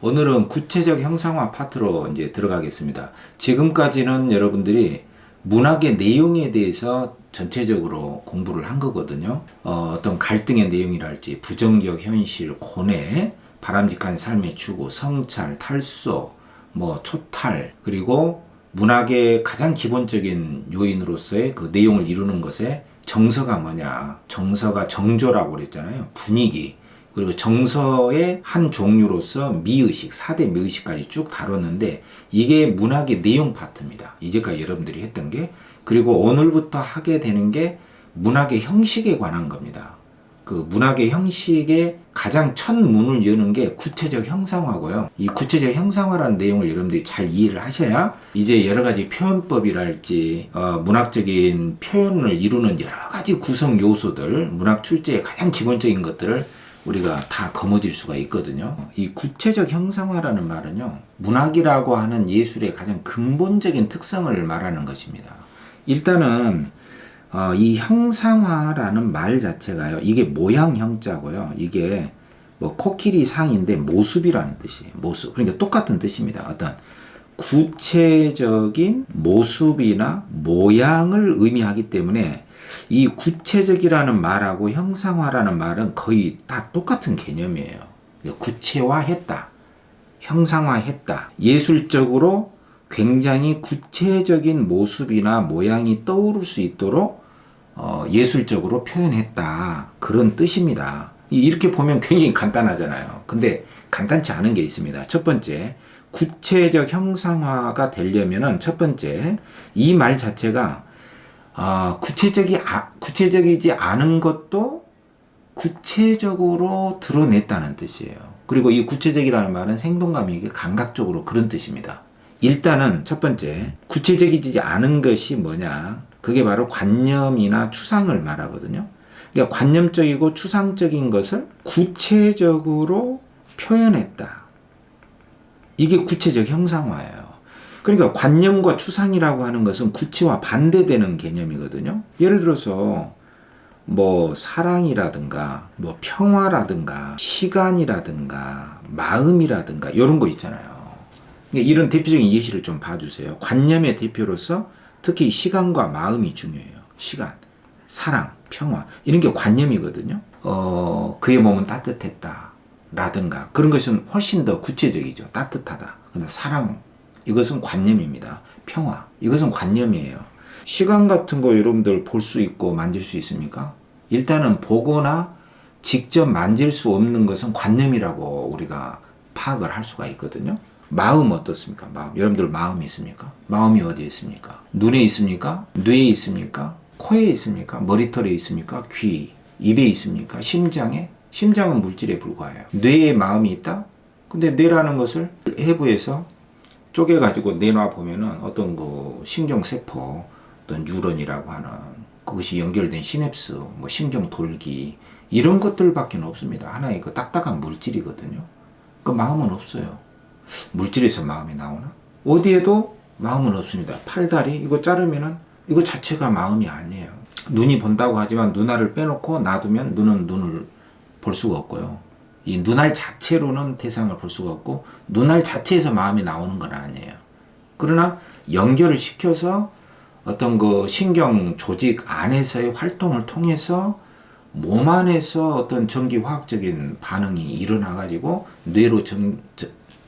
오늘은 구체적 형상화 파트로 이제 들어가겠습니다. 지금까지는 여러분들이 문학의 내용에 대해서 전체적으로 공부를 한 거거든요. 어떤 갈등의 내용이랄지, 부정적 현실, 고뇌, 바람직한 삶의 추구, 성찰, 탈소, 초탈, 그리고 문학의 가장 기본적인 요인으로서의 그 내용을 이루는 것에 정서가 뭐냐. 정서가 정조라고 그랬잖아요. 분위기. 그리고 정서의 한 종류로서 미의식, 4대 미의식까지 쭉 다뤘는데 이게 문학의 내용 파트입니다. 이제까지 여러분들이 했던 게. 그리고 오늘부터 하게 되는 게 문학의 형식에 관한 겁니다. 그 문학의 형식의 가장 첫 문을 여는 게 구체적 형상화고요. 이 구체적 형상화라는 내용을 여러분들이 잘 이해를 하셔야 이제 여러 가지 표현법이랄지 문학적인 표현을 이루는 여러 가지 구성 요소들, 문학 출제의 가장 기본적인 것들을 우리가 다 거머쥘 수가 있거든요. 이 구체적 형상화라는 말은요, 문학이라고 하는 예술의 가장 근본적인 특성을 말하는 것입니다. 일단은 이 형상화라는 말 자체가요, 이게 모양 형자고요. 이게 코끼리 상인데 모습이라는 뜻이에요. 모습. 그러니까 똑같은 뜻입니다. 어떤 구체적인 모습이나 모양을 의미하기 때문에 이 구체적이라는 말하고 형상화라는 말은 거의 다 똑같은 개념이에요. 구체화했다, 형상화했다. 예술적으로 굉장히 구체적인 모습이나 모양이 떠오를 수 있도록 예술적으로 표현했다. 그런 뜻입니다. 이렇게 보면 굉장히 간단하잖아요. 근데 간단치 않은 게 있습니다. 첫 번째, 구체적 형상화가 되려면은 첫 번째, 이 말 자체가 구체적이지 않은 것도 구체적으로 드러냈다는 뜻이에요. 그리고 이 구체적이라는 말은 생동감 있게 감각적으로 그런 뜻입니다. 일단은 첫 번째, 구체적이지 않은 것이 뭐냐? 그게 바로 관념이나 추상을 말하거든요. 그러니까 관념적이고 추상적인 것을 구체적으로 표현했다. 이게 구체적 형상화예요. 그러니까 관념과 추상이라고 하는 것은 구체와 반대되는 개념이거든요. 예를 들어서 사랑이라든가 평화라든가 시간이라든가 마음이라든가 이런 거 있잖아요. 이런 대표적인 예시를 좀 봐주세요. 관념의 대표로서 특히 시간과 마음이 중요해요. 시간, 사랑, 평화 이런 게 관념이거든요. 그의 몸은 따뜻했다 라든가 그런 것은 훨씬 더 구체적이죠. 따뜻하다. 근데 사랑, 이것은 관념입니다. 평화, 이것은 관념이에요. 시간 같은 거 여러분들 볼 수 있고 만질 수 있습니까? 일단은 보거나 직접 만질 수 없는 것은 관념이라고 우리가 파악을 할 수가 있거든요. 마음 어떻습니까? 마음. 여러분들 마음이 있습니까? 마음이 어디에 있습니까? 눈에 있습니까? 뇌에 있습니까? 코에 있습니까? 머리털에 있습니까? 귀, 입에 있습니까? 심장에? 심장은 물질에 불과해요. 뇌에 마음이 있다? 근데 뇌라는 것을 해부해서 쪼개가지고 내놔 보면은 어떤 신경세포, 어떤 뉴런이라고 하는 그것이 연결된 시냅스, 신경돌기 이런 것들밖에 없습니다. 하나의 그 딱딱한 물질이거든요. 그 마음은 없어요. 물질에서 마음이 나오나? 어디에도 마음은 없습니다. 팔다리 이거 자르면은 이거 자체가 마음이 아니에요. 눈이 본다고 하지만 눈알을 빼놓고 놔두면 눈은 눈을 볼 수가 없고요. 이 눈알 자체로는 대상을 볼 수가 없고 눈알 자체에서 마음이 나오는 건 아니에요. 그러나 연결을 시켜서 어떤 신경 조직 안에서의 활동을 통해서 몸 안에서 어떤 전기화학적인 반응이 일어나가지고 뇌로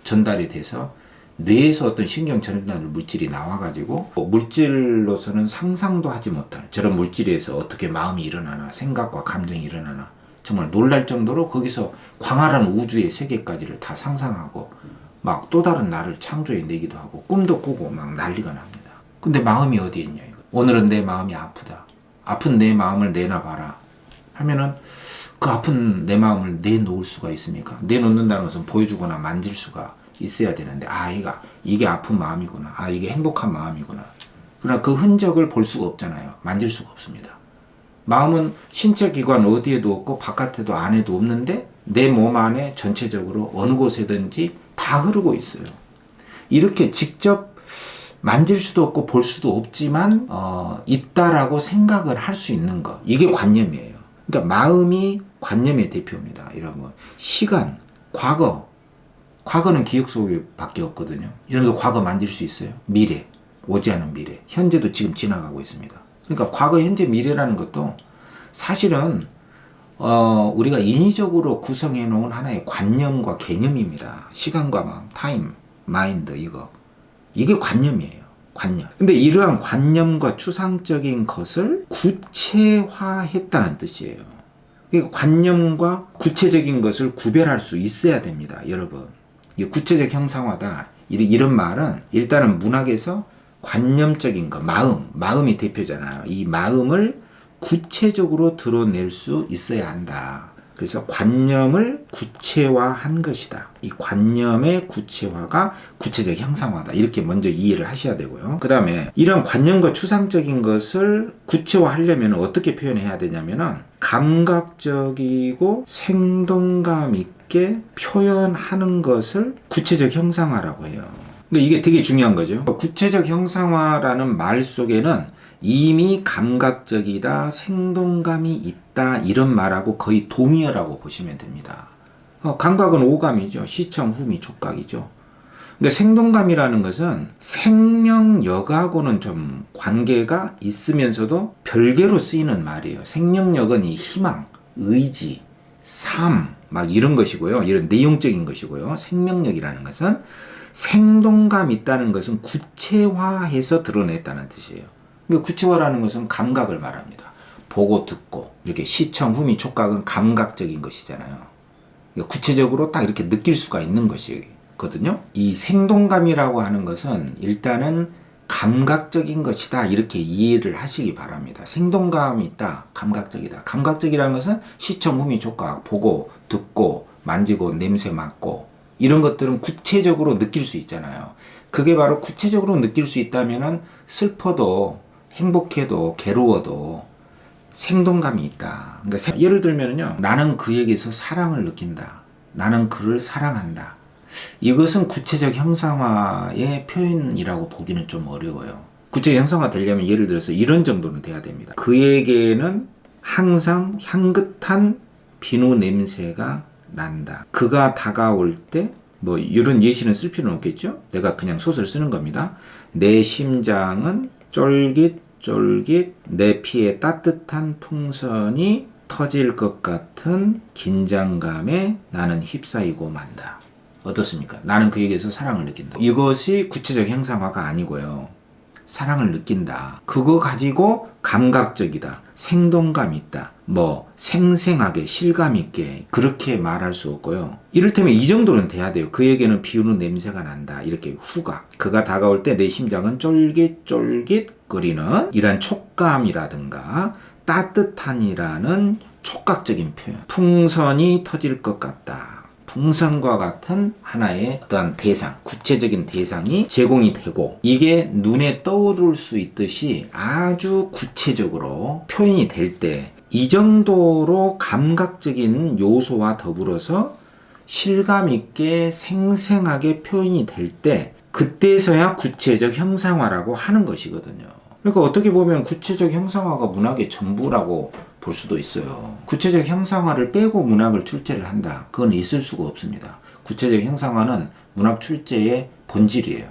전달이 돼서 뇌에서 어떤 신경 전달 물질이 나와가지고 물질로서는 상상도 하지 못할 저런 물질에서 어떻게 마음이 일어나나 생각과 감정이 일어나나 정말 놀랄 정도로 거기서 광활한 우주의 세계까지를 다 상상하고 또 다른 나를 창조해 내기도 하고 꿈도 꾸고 난리가 납니다. 근데 마음이 어디에 있냐 이거. 오늘은 내 마음이 아프다. 아픈 내 마음을 내놔봐라 하면은 그 아픈 내 마음을 내놓을 수가 있습니까? 내놓는다는 것은 보여주거나 만질 수가 있어야 되는데 이게 아픈 마음이구나. 이게 행복한 마음이구나. 그러나 그 흔적을 볼 수가 없잖아요. 만질 수가 없습니다. 마음은 신체 기관 어디에도 없고 바깥에도 안에도 없는데 내 몸 안에 전체적으로 어느 곳에든지 다 흐르고 있어요. 이렇게 직접 만질 수도 없고 볼 수도 없지만 있다라고 생각을 할 수 있는 것, 이게 관념이에요. 그러니까 마음이 관념의 대표입니다. 여러분, 시간, 과거 과거는 기억 속에 밖에 없거든요. 이런 거 과거 만질 수 있어요. 미래, 오지 않은 미래. 현재도 지금 지나가고 있습니다. 그러니까 과거, 현재, 미래라는 것도 사실은 우리가 인위적으로 구성해 놓은 하나의 관념과 개념입니다. 시간과 마음, 타임, 마인드, 이게 관념이에요. 관념. 근데 이러한 관념과 추상적인 것을 구체화했다는 뜻이에요. 그러니까 관념과 구체적인 것을 구별할 수 있어야 됩니다, 여러분. 이게 구체적 형상화다. 이런 말은 일단은 문학에서 관념적인 거, 마음이 대표잖아요. 이 마음을 구체적으로 드러낼 수 있어야 한다. 그래서 관념을 구체화한 것이다. 이 관념의 구체화가 구체적 형상화다. 이렇게 먼저 이해를 하셔야 되고요. 그 다음에 이런 관념과 추상적인 것을 구체화하려면 어떻게 표현해야 되냐면은 감각적이고 생동감 있게 표현하는 것을 구체적 형상화라고 해요. 근데 이게 되게 중요한 거죠. 구체적 형상화라는 말 속에는 이미 감각적이다, 생동감이 있다, 이런 말하고 거의 동의어라고 보시면 됩니다. 감각은 오감이죠. 시청, 후미, 촉각이죠. 근데 생동감이라는 것은 생명력하고는 좀 관계가 있으면서도 별개로 쓰이는 말이에요. 생명력은 이 희망, 의지, 삶, 막 이런 것이고요. 이런 내용적인 것이고요. 생명력이라는 것은 생동감 있다는 것은 구체화해서 드러냈다는 뜻이에요. 구체화라는 것은 감각을 말합니다. 보고 듣고 이렇게 시청, 후미, 촉각은 감각적인 것이잖아요. 구체적으로 딱 이렇게 느낄 수가 있는 것이거든요. 이 생동감이라고 하는 것은 일단은 감각적인 것이다, 이렇게 이해를 하시기 바랍니다. 생동감이 있다, 감각적이다. 감각적이라는 것은 시청, 후미, 촉각, 보고 듣고 만지고 냄새 맡고 이런 것들은 구체적으로 느낄 수 있잖아요. 그게 바로 구체적으로 느낄 수 있다면은 슬퍼도 행복해도 괴로워도 생동감이 있다. 그러니까 예를 들면요, 나는 그에게서 사랑을 느낀다. 나는 그를 사랑한다. 이것은 구체적 형상화의 표현이라고 보기는 좀 어려워요. 구체적 형상화 되려면 예를 들어서 이런 정도는 돼야 됩니다. 그에게는 항상 향긋한 비누 냄새가 난다. 그가 다가올 때 뭐 이런 예시는 쓸 필요는 없겠죠? 내가 그냥 소설 쓰는 겁니다. 내 심장은 쫄깃쫄깃, 내 피에 따뜻한 풍선이 터질 것 같은 긴장감에 나는 휩싸이고 만다. 어떻습니까? 나는 그에게서 사랑을 느낀다. 이것이 구체적 형상화가 아니고요. 사랑을 느낀다. 그거 가지고 감각적이다. 생동감 있다. 뭐 생생하게 실감 있게 그렇게 말할 수 없고요. 이를테면 이 정도는 돼야 돼요. 그에게는 비우는 냄새가 난다. 이렇게 후각. 그가 다가올 때 내 심장은 쫄깃쫄깃 거리는 이런 촉감이라든가 따뜻한이라는 촉각적인 표현. 풍선이 터질 것 같다. 풍선과 같은 하나의 어떤 대상, 구체적인 대상이 제공이 되고 이게 눈에 떠오를 수 있듯이 아주 구체적으로 표현이 될 때 이 정도로 감각적인 요소와 더불어서 실감 있게 생생하게 표현이 될 때 그때서야 구체적 형상화라고 하는 것이거든요. 그러니까 어떻게 보면 구체적 형상화가 문학의 전부라고 볼 수도 있어요. 구체적 형상화를 빼고 문학을 출제를 한다. 그건 있을 수가 없습니다. 구체적 형상화는 문학 출제의 본질이에요.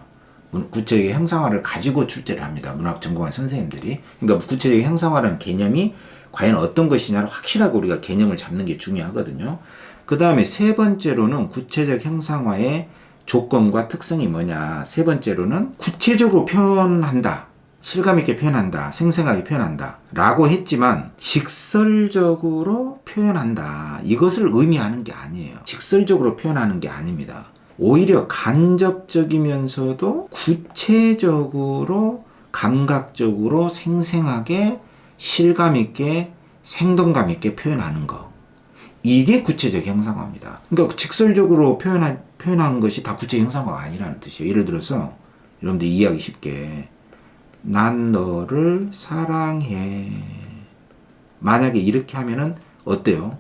구체적 형상화를 가지고 출제를 합니다. 문학 전공한 선생님들이. 그러니까 구체적 형상화라는 개념이 과연 어떤 것이냐를 확실하게 우리가 개념을 잡는 게 중요하거든요. 그 다음에 세 번째로는 구체적 형상화의 조건과 특성이 뭐냐. 세 번째로는 구체적으로 표현한다. 실감 있게 표현한다. 생생하게 표현한다. 라고 했지만 직설적으로 표현한다. 이것을 의미하는 게 아니에요. 직설적으로 표현하는 게 아닙니다. 오히려 간접적이면서도 구체적으로 감각적으로 생생하게 실감 있게 생동감 있게 표현하는 거. 이게 구체적 형상화입니다. 그러니까 직설적으로 표현하는 것이 다 구체적 형상화가 아니라는 뜻이에요. 예를 들어서 여러분들 이해하기 쉽게 난 너를 사랑해. 만약에 이렇게 하면은 어때요?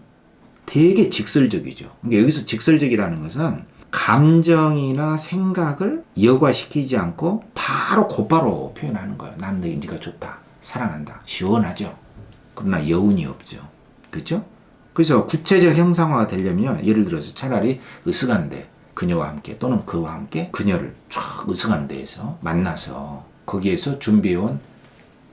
되게 직설적이죠. 그러니까 여기서 직설적이라는 것은 감정이나 생각을 여과시키지 않고 바로 곧바로 표현하는 거예요. 난 네가 좋다. 사랑한다. 시원하죠. 그러나 여운이 없죠. 그렇죠? 그래서 구체적 형상화가 되려면요. 예를 들어서 차라리 으스간데 그녀와 함께 또는 그와 함께 그녀를 쫙 으슥한 데에서 만나서 거기에서 준비해온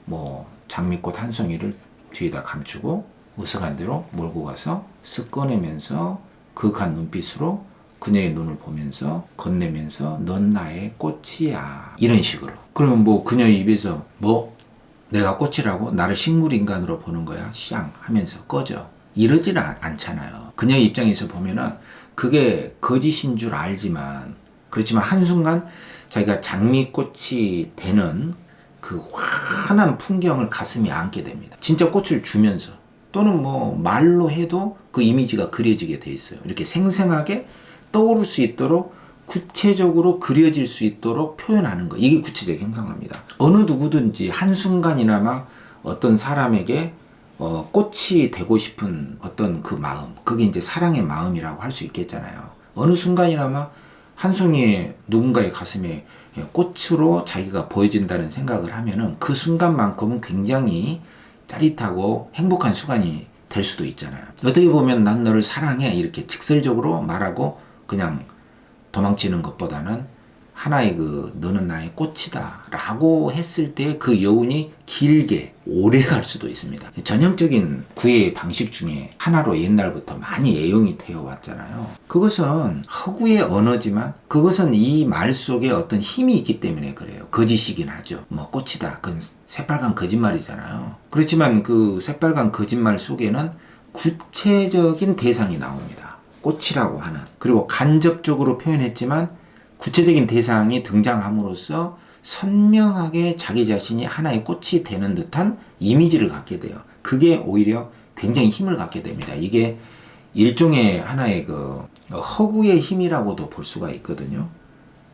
뭐 장미꽃 한 송이를 뒤에다 감추고 으슥한 데로 몰고 가서 쓱 꺼내면서 그윽한 눈빛으로 그녀의 눈을 보면서 건네면서 넌 나의 꽃이야 이런 식으로. 그러면 뭐 그녀의 입에서 뭐 내가 꽃이라고? 나를 식물인간으로 보는 거야? 샹 하면서 꺼져. 이러지는 않잖아요. 그녀의 입장에서 보면은 그게 거짓인 줄 알지만, 그렇지만 한순간 자기가 장미꽃이 되는 그 환한 풍경을 가슴에 안게 됩니다. 진짜 꽃을 주면서 또는 뭐 말로 해도 그 이미지가 그려지게 돼 있어요. 이렇게 생생하게 떠오를 수 있도록 구체적으로 그려질 수 있도록 표현하는 거. 이게 구체적 형상화입니다. 어느 누구든지 한순간이나마 어떤 사람에게 꽃이 되고 싶은 어떤 그 마음, 그게 이제 사랑의 마음이라고 할 수 있겠잖아요. 어느 순간이나마 한 송이의 누군가의 가슴에 꽃으로 자기가 보여진다는 생각을 하면은 그 순간만큼은 굉장히 짜릿하고 행복한 순간이 될 수도 있잖아요. 어떻게 보면 난 너를 사랑해 이렇게 직설적으로 말하고 그냥 도망치는 것보다는 하나의 그 너는 나의 꽃이다 라고 했을 때 그 여운이 길게 오래 갈 수도 있습니다. 전형적인 구애의 방식 중에 하나로 옛날부터 많이 애용이 되어 왔잖아요. 그것은 허구의 언어지만 그것은 이 말 속에 어떤 힘이 있기 때문에 그래요. 거짓이긴 하죠. 뭐 꽃이다 그건 새빨간 거짓말이잖아요. 그렇지만 그 새빨간 거짓말 속에는 구체적인 대상이 나옵니다. 꽃이라고 하는. 그리고 간접적으로 표현했지만 구체적인 대상이 등장함으로써 선명하게 자기 자신이 하나의 꽃이 되는 듯한 이미지를 갖게 돼요. 그게 오히려 굉장히 힘을 갖게 됩니다. 이게 일종의 하나의 그 허구의 힘이라고도 볼 수가 있거든요.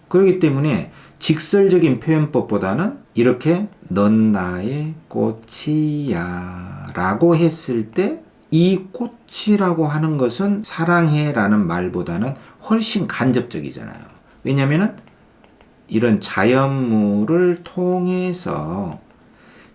그렇기 때문에 직설적인 표현법보다는 이렇게 넌 나의 꽃이야 라고 했을 때 이 꽃이라고 하는 것은 사랑해 라는 말보다는 훨씬 간접적이잖아요. 왜냐면은 이런 자연물을 통해서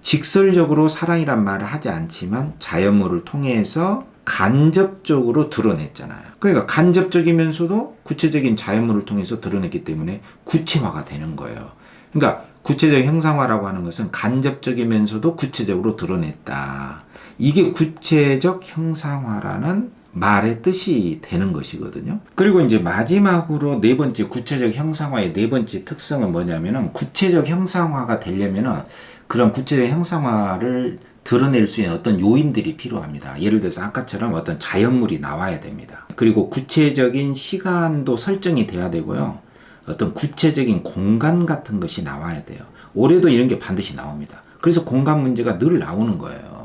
직설적으로 사랑이란 말을 하지 않지만 자연물을 통해서 간접적으로 드러냈잖아요. 그러니까 간접적이면서도 구체적인 자연물을 통해서 드러냈기 때문에 구체화가 되는 거예요. 그러니까 구체적 형상화라고 하는 것은 간접적이면서도 구체적으로 드러냈다. 이게 구체적 형상화라는 말의 뜻이 되는 것이거든요. 그리고 이제 마지막으로 네 번째 구체적 형상화의 네 번째 특성은 뭐냐면은 구체적 형상화가 되려면은 그런 구체적 형상화를 드러낼 수 있는 어떤 요인들이 필요합니다. 예를 들어서 아까처럼 어떤 자연물이 나와야 됩니다. 그리고 구체적인 시간도 설정이 돼야 되고요. 어떤 구체적인 공간 같은 것이 나와야 돼요. 올해도 이런 게 반드시 나옵니다. 그래서 공간 문제가 늘 나오는 거예요.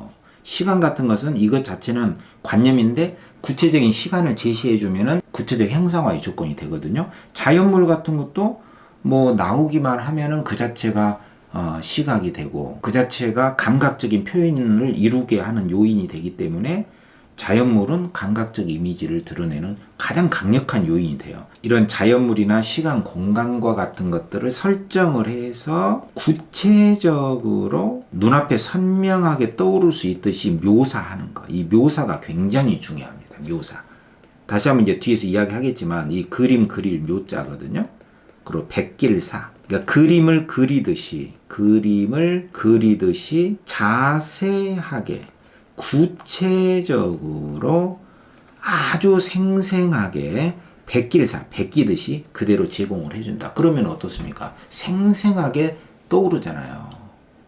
시간 같은 것은 이것 자체는 관념인데 구체적인 시간을 제시해주면은 구체적 형상화의 조건이 되거든요. 자연물 같은 것도 뭐 나오기만 하면은 그 자체가 시각이 되고 그 자체가 감각적인 표현을 이루게 하는 요인이 되기 때문에 자연물은 감각적 이미지를 드러내는 가장 강력한 요인이 돼요. 이런 자연물이나 시간, 공간과 같은 것들을 설정을 해서 구체적으로 눈앞에 선명하게 떠오를 수 있듯이 묘사하는 것. 이 묘사가 굉장히 중요합니다. 묘사. 다시 한번 이제 뒤에서 이야기하겠지만 이 그림 그릴 묘자거든요. 그리고 백길사. 그러니까 그림을 그리듯이 자세하게 구체적으로 아주 생생하게 백길사, 베끼듯이 그대로 제공을 해준다. 그러면 어떻습니까? 생생하게 떠오르잖아요.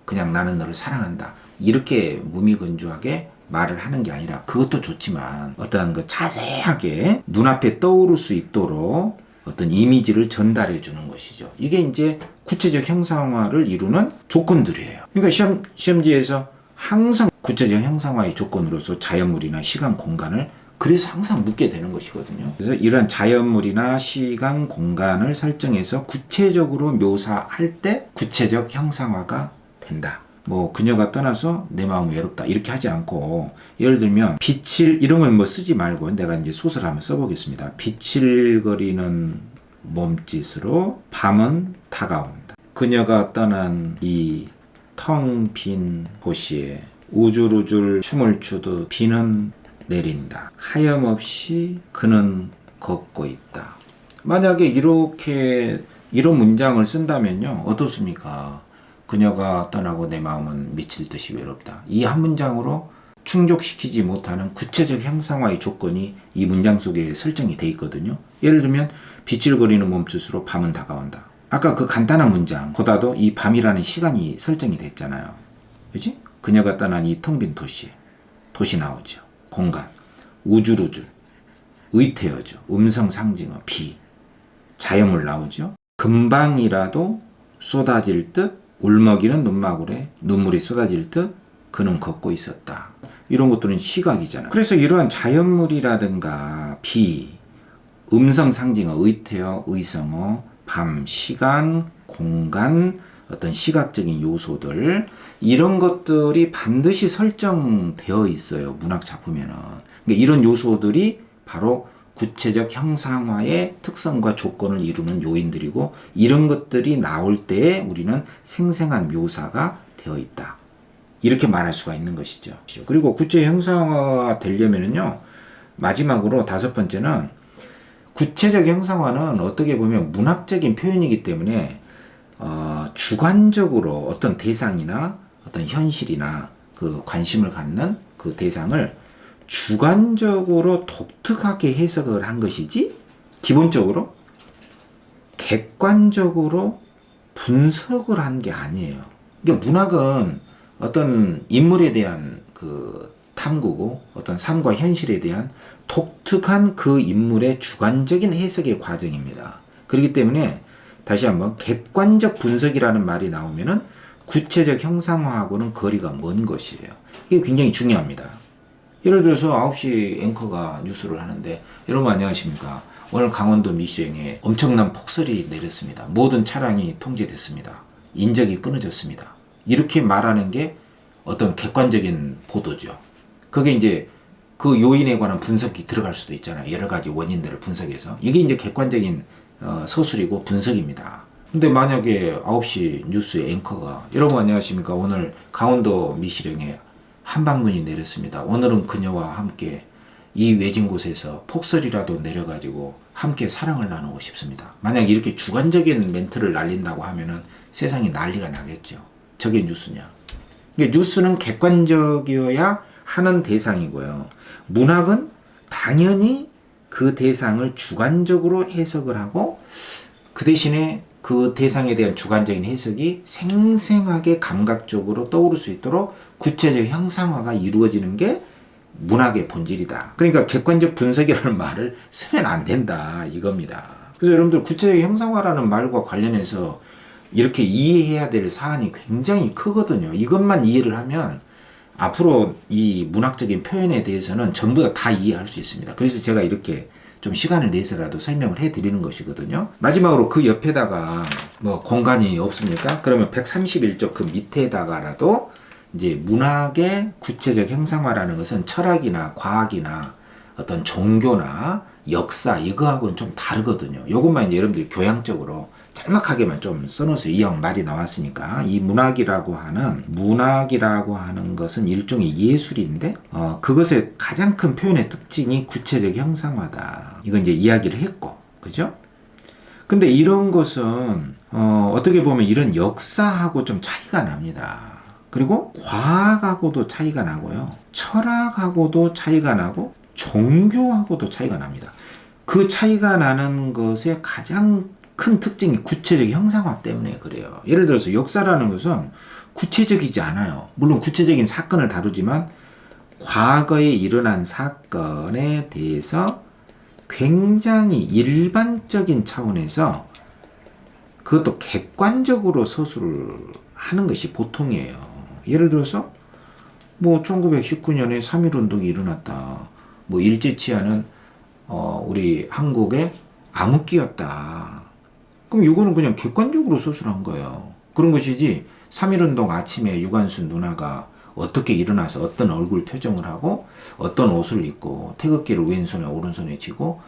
그냥 나는 너를 사랑한다. 이렇게 무미건조하게 말을 하는 게 아니라 그것도 좋지만 어떠한 그 자세하게 눈앞에 떠오를 수 있도록 어떤 이미지를 전달해 주는 것이죠. 이게 이제 구체적 형상화를 이루는 조건들이에요. 그러니까 시험지에서 항상 구체적 형상화의 조건으로서 자연물이나 시간, 공간을 그래서 항상 묻게 되는 것이거든요. 그래서 이런 자연물이나 시간, 공간을 설정해서 구체적으로 묘사할 때 구체적 형상화가 된다. 뭐 그녀가 떠나서 내 마음 외롭다 이렇게 하지 않고 예를 들면 이런 건 뭐 쓰지 말고 내가 이제 소설 한번 써보겠습니다. 비칠거리는 몸짓으로 밤은 다가온다. 그녀가 떠난 이 텅 빈 도시에 우줄우줄 춤을 추듯 비는 내린다. 하염없이 그는 걷고 있다. 만약에 이런 문장을 쓴다면요, 어떻습니까? 그녀가 떠나고 내 마음은 미칠 듯이 외롭다. 이 한 문장으로 충족시키지 못하는 구체적 형상화의 조건이 이 문장 속에 설정이 돼 있거든요. 예를 들면 비찔거리는 몸짓으로 밤은 다가온다. 아까 그 간단한 문장보다도 이 밤이라는 시간이 설정이 됐잖아요. 그지? 그녀가 떠난 이 텅 빈 도시 나오죠. 공간, 우줄우줄, 의태어죠. 음성 상징어, 비, 자연물 나오죠. 금방이라도 쏟아질 듯 울먹이는 눈망울에 눈물이 쏟아질 듯 그는 걷고 있었다. 이런 것들은 시각이잖아요. 그래서 이러한 자연물이라든가 비, 음성 상징어, 의태어, 의성어, 밤, 시간, 공간, 어떤 시각적인 요소들, 이런 것들이 반드시 설정되어 있어요. 문학 작품에는. 그러니까 이런 요소들이 바로 구체적 형상화의 특성과 조건을 이루는 요인들이고, 이런 것들이 나올 때에 우리는 생생한 묘사가 되어 있다. 이렇게 말할 수가 있는 것이죠. 그리고 구체 형상화가 되려면요, 마지막으로 5번째는 구체적 형상화는 어떻게 보면 문학적인 표현이기 때문에 주관적으로 어떤 대상이나 어떤 현실이나 그 관심을 갖는 그 대상을 주관적으로 독특하게 해석을 한 것이지, 기본적으로 객관적으로 분석을 한 게 아니에요. 그러니까 문학은 어떤 인물에 대한 그 탐구고, 어떤 삶과 현실에 대한 독특한 그 인물의 주관적인 해석의 과정입니다. 그렇기 때문에 다시 한번 객관적 분석이라는 말이 나오면은 구체적 형상화하고는 거리가 먼 것이에요. 이게 굉장히 중요합니다. 예를 들어서 9시 앵커가 뉴스를 하는데, 여러분 안녕하십니까? 오늘 강원도 미시행에 엄청난 폭설이 내렸습니다. 모든 차량이 통제됐습니다. 인적이 끊어졌습니다. 이렇게 말하는 게 어떤 객관적인 보도죠. 그게 이제 그 요인에 관한 분석이 들어갈 수도 있잖아요. 여러 가지 원인들을 분석해서. 이게 이제 객관적인 서술이고 분석입니다. 근데 만약에 9시 뉴스 앵커가, 여러분 안녕하십니까? 오늘 강원도 미시령에 한방눈이 내렸습니다. 오늘은 그녀와 함께 이 외진 곳에서 폭설이라도 내려가지고 함께 사랑을 나누고 싶습니다. 만약 이렇게 주관적인 멘트를 날린다고 하면은 세상이 난리가 나겠죠. 저게 뉴스냐? 그러니까 뉴스는 객관적이어야 하는 대상이고요. 문학은 당연히 그 대상을 주관적으로 해석을 하고, 그 대신에 그 대상에 대한 주관적인 해석이 생생하게 감각적으로 떠오를 수 있도록 구체적 형상화가 이루어지는 게 문학의 본질이다. 그러니까 객관적 분석이라는 말을 쓰면 안 된다, 이겁니다. 그래서 여러분들 구체적 형상화라는 말과 관련해서 이렇게 이해해야 될 사안이 굉장히 크거든요. 이것만 이해를 하면 앞으로 이 문학적인 표현에 대해서는 전부 다 이해할 수 있습니다. 그래서 제가 이렇게 좀 시간을 내서라도 설명을 해드리는 것이거든요. 마지막으로 그 옆에다가 뭐 공간이 없습니까? 그러면 131쪽 그 밑에다가라도 이제 문학의 구체적 형상화라는 것은 철학이나 과학이나 어떤 종교나 역사, 이거하고는 좀 다르거든요. 요것만 이제 여러분들이 교양적으로 짤막하게만 좀 써놓으세요. 이왕 말이 나왔으니까. 이 문학이라고 하는 것은 일종의 예술인데, 그것의 가장 큰 표현의 특징이 구체적 형상화다. 이건 이제 이야기를 했고, 그죠? 근데 이런 것은, 어떻게 보면 이런 역사하고 좀 차이가 납니다. 그리고 과학하고도 차이가 나고요. 철학하고도 차이가 나고, 종교하고도 차이가 납니다. 그 차이가 나는 것의 가장 큰 특징이 구체적 형상화 때문에 그래요. 예를 들어서 역사라는 것은 구체적이지 않아요. 물론 구체적인 사건을 다루지만 과거에 일어난 사건에 대해서 굉장히 일반적인 차원에서 그것도 객관적으로 서술을 하는 것이 보통이에요. 예를 들어서 뭐 1919년에 3.1운동이 일어났다. 뭐 일제치하는 우리 한국의 암흑기였다. 그럼 이거는 그냥 객관적으로 서술한 거예요. 그런 것이지 3.1운동 아침에 유관순 누나가 어떻게 일어나서 어떤 얼굴 표정을 하고 어떤 옷을 입고 태극기를 왼손에 오른손에 쥐고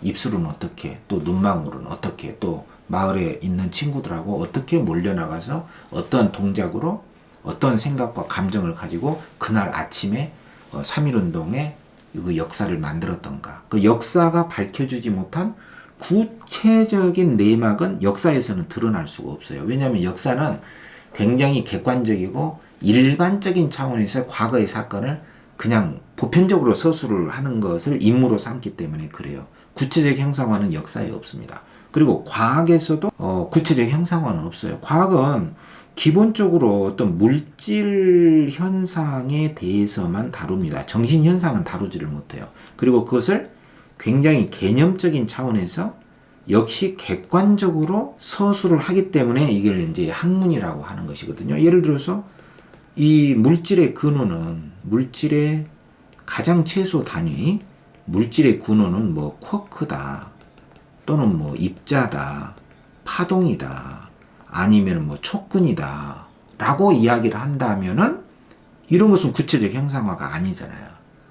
입술은 어떻게, 또 눈망울은 어떻게, 또 마을에 있는 친구들하고 어떻게 몰려나가서 어떤 동작으로 어떤 생각과 감정을 가지고 그날 아침에 3.1운동의 그 역사를 만들었던가. 그 역사가 밝혀주지 못한 구체적인 내막은 역사에서는 드러날 수가 없어요. 왜냐하면 역사는 굉장히 객관적이고 일반적인 차원에서 과거의 사건을 그냥 보편적으로 서술을 하는 것을 임무로 삼기 때문에 그래요. 구체적 형상화는 역사에 없습니다. 그리고 과학에서도 구체적 형상화는 없어요. 과학은 기본적으로 어떤 물질 현상에 대해서만 다룹니다. 정신 현상은 다루지를 못해요. 그리고 그것을 굉장히 개념적인 차원에서 역시 객관적으로 서술을 하기 때문에 이걸 이제 학문이라고 하는 것이거든요. 예를 들어서 이 물질의 근원은 물질의 가장 최소 단위, 물질의 근원은 뭐 쿼크다, 또는 뭐 입자다, 파동이다, 아니면 뭐 촉근이다 라고 이야기를 한다면은 이런 것은 구체적 형상화가 아니잖아요.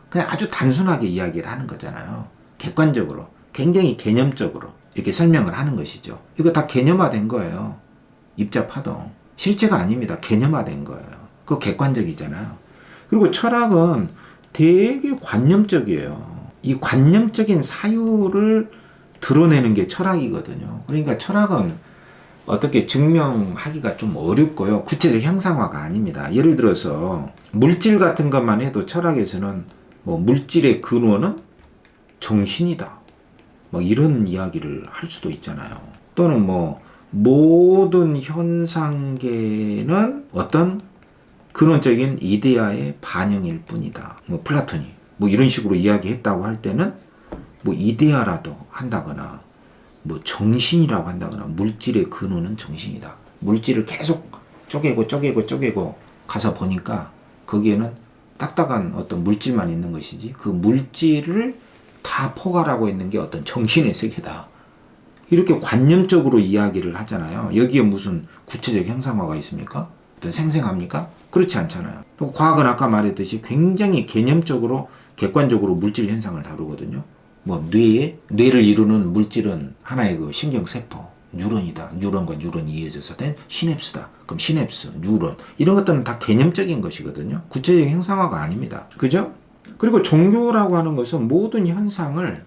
그냥 아주 단순하게 이야기를 하는 거잖아요. 객관적으로, 굉장히 개념적으로 이렇게 설명을 하는 것이죠. 이거 다 개념화된 거예요. 입자 파동. 실체가 아닙니다. 개념화된 거예요. 그거 객관적이잖아요. 그리고 철학은 되게 관념적이에요. 이 관념적인 사유를 드러내는 게 철학이거든요. 그러니까 철학은 어떻게 증명하기가 좀 어렵고요. 구체적 형상화가 아닙니다. 예를 들어서 물질 같은 것만 해도 철학에서는 뭐 물질의 근원은 정신이다, 뭐 이런 이야기를 할 수도 있잖아요. 또는 뭐 모든 현상계는 어떤 근원적인 이데아의 반영일 뿐이다. 뭐 플라톤이 뭐 이런 식으로 이야기했다고 할 때는 뭐 이데아라도 한다거나 뭐 정신이라고 한다거나 물질의 근원은 정신이다. 물질을 계속 쪼개고 가서 보니까 거기에는 딱딱한 어떤 물질만 있는 것이지 그 물질을 다 포괄하고 있는 게 어떤 정신의 세계다. 이렇게 관념적으로 이야기를 하잖아요. 여기에 무슨 구체적 형상화가 있습니까? 어떤 생생합니까? 그렇지 않잖아요. 또 과학은 아까 말했듯이 굉장히 개념적으로 객관적으로 물질 현상을 다루거든요. 뭐 뇌를 이루는 물질은 하나의 그 신경세포, 뉴런이다. 뉴런과 뉴런이 이어져서 된 시냅스다. 그럼 시냅스, 뉴런 이런 것들은 다 개념적인 것이거든요. 구체적 형상화가 아닙니다. 그죠? 그리고 종교라고 하는 것은 모든 현상을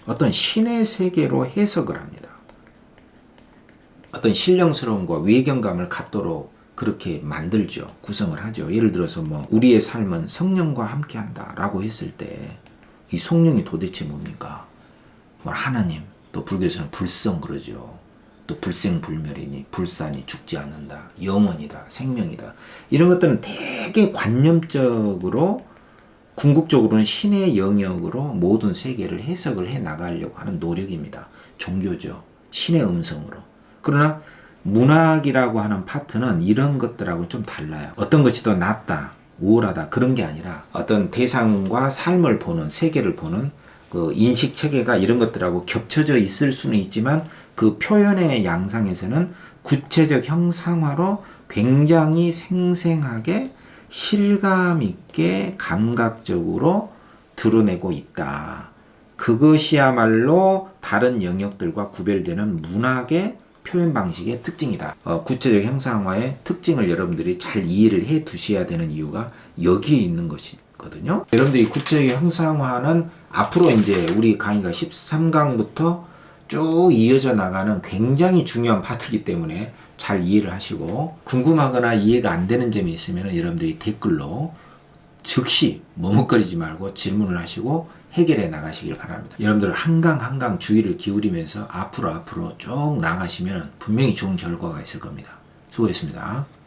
어떤 신의 세계로 해석을 합니다. 어떤 신령스러움과 외경감을 갖도록 그렇게 만들죠. 구성을 하죠. 예를 들어서 뭐 우리의 삶은 성령과 함께한다 라고 했을 때 이 성령이 도대체 뭡니까? 뭐 하나님, 또 불교에서는 불성 그러죠. 또 불생불멸이니 불사니 죽지 않는다. 영원이다. 생명이다. 이런 것들은 되게 관념적으로 궁극적으로는 신의 영역으로 모든 세계를 해석을 해 나가려고 하는 노력입니다. 종교죠. 신의 음성으로. 그러나 문학이라고 하는 파트는 이런 것들하고 좀 달라요. 어떤 것이 더 낫다, 우월하다 그런 게 아니라 어떤 대상과 삶을 보는, 세계를 보는 그 인식 체계가 이런 것들하고 겹쳐져 있을 수는 있지만 그 표현의 양상에서는 구체적 형상화로 굉장히 생생하게 실감 있게 감각적으로 드러내고 있다. 그것이야말로 다른 영역들과 구별되는 문학의 표현 방식의 특징이다. 구체적 형상화의 특징을 여러분들이 잘 이해를 해 두셔야 되는 이유가 여기에 있는 것이거든요. 여러분들이 구체적 형상화는 앞으로 이제 우리 강의가 13강부터 쭉 이어져 나가는 굉장히 중요한 파트이기 때문에 잘 이해를 하시고 궁금하거나 이해가 안 되는 점이 있으면 여러분들이 댓글로 즉시 머뭇거리지 말고 질문을 하시고 해결해 나가시길 바랍니다. 여러분들 한강 주의를 기울이면서 앞으로 쭉 나가시면 분명히 좋은 결과가 있을 겁니다. 수고했습니다.